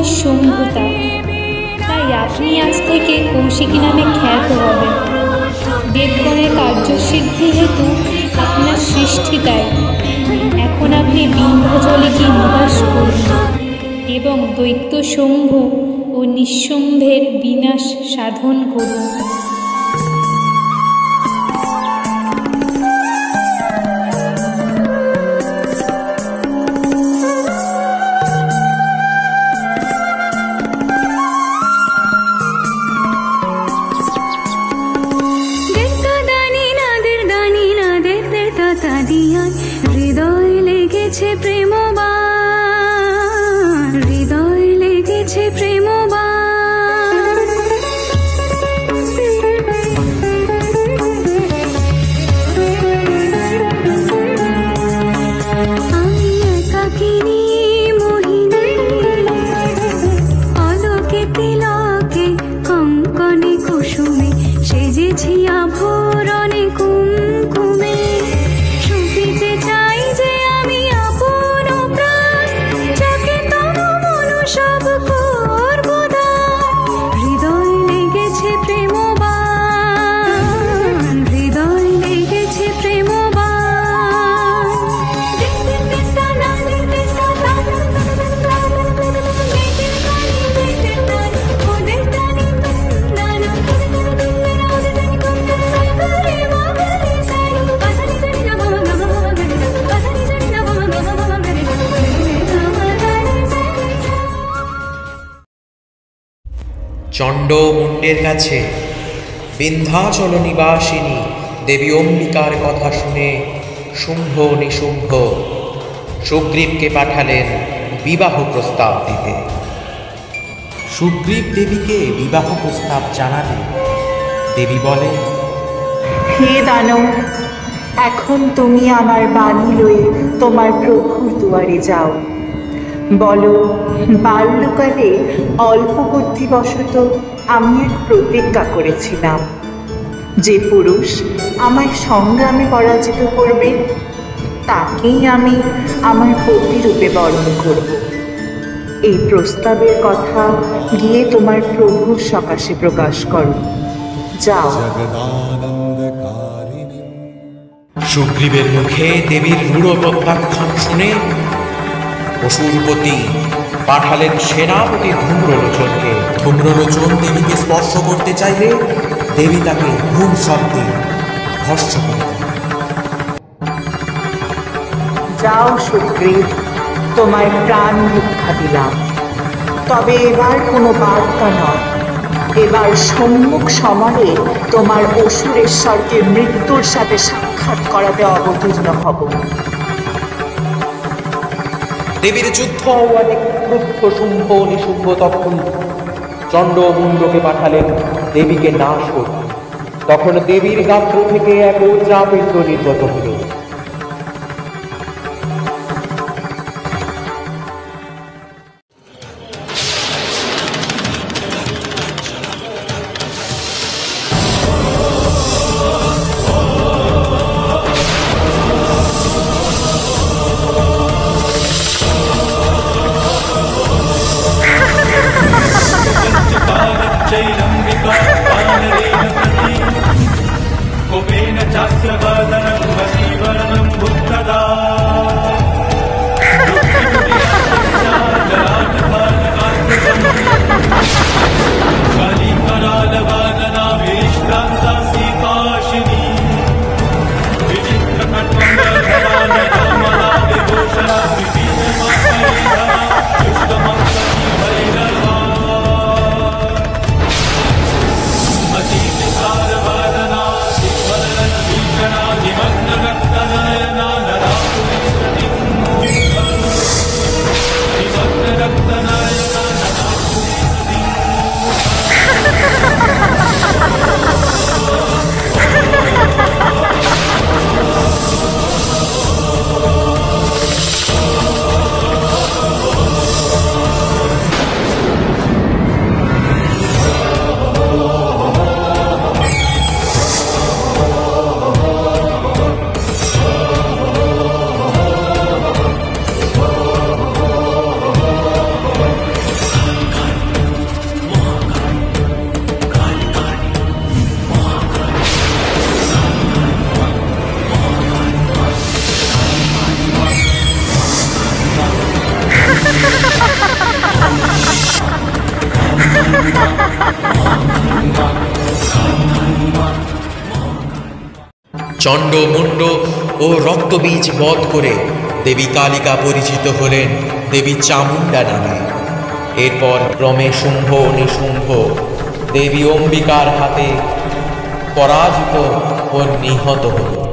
নিঃসম্ভতা। তাই আপনি আজ থেকে কৌশিকী নামে খ্যাত হবেন। দেবগণের কার্যসিদ্ধি হেতু আপনার সৃষ্টি তাই। এখন আপনি বিন্ধ্যাচলে গিয়ে নিবাস করুন এবং দৈত্য শম্ভু ও নিঃসম্ভের বিনাশ সাধন করুন। হৃদয় লেগেছে প্রেমবাণ, হৃদয় লেগেছে প্রেমবাণ। আমি একাকিনী মোহিনী, আলোকে তিলকে কঙ্কনে কুসুমে সেজেছি আভরণে কুমকুমে। চণ্ডমুণ্ডের কাছে বিন্ধ্যাচল নিবাসিনী দেবী অম্বিকার কথা শুনে শুম্ভ নিশুম্ভ সুগ্রীবকে পাঠালেন বিবাহ প্রস্তাব দিতে। সুগ্রীব দেবীকে বিবাহ প্রস্তাব জানালে দেবী বলেন, হে দানব, এখন তুমি আমার বাণী লয়ে তোমার প্রভুর দুয়ারে যাও। বলো, বাল্যকালে অল্প বুদ্ধিবশত আমি এক প্রতিজ্ঞা করেছিলাম, যে পুরুষ আমায় সংগ্রামে পরাজিত করবে তাকেই আমি আমার পতিরূপে বরণ করব। এই প্রস্তাবের কথা গিয়ে তোমার প্রভুর সকাশে প্রকাশ করো। যাও। সুগ্রীবের মুখে দেবীর রূঢ় প্রত্যাখ্যান শুনে অসুরপতি পাঠালেন সেনাপতি ধূম্রলোচনকে। ধূম্রলোচন দেবীকে স্পর্শ করতে চাইলে দেবী তাকে ধূম শব্দে ভস্ম করে। যাও সুগ্রীব, তোমার প্রাণ ভিক্ষা দিলাম। তবে এবার কোনো বার্তা নয়, এবার সম্মুখ সমরে তোমার অসুরেশ্বরকে মৃত্যুর সাথে সাক্ষাৎ করাতে অবতীর্ণ হব। দেবীর যুদ্ধ অনেক ক্রুদ্ধ শুম্ভ নিশুম্ভ তখন চণ্ডমুণ্ডকে পাঠালেন দেবীকে নাশ করতে। তখন দেবীর গাত্র থেকে এক ওজরাপিণ্ড নির্গত হল। Adina চণ্ড মুণ্ড ও রক্তবীজ বধ করে দেবী কালিকা পরিচিত হলেন দেবী চামুণ্ডা নামে। এরপর ক্রমে শুম্ভ নিশুম্ভ দেবী অম্বিকার হাতে পরাজিত ও নিহত হল।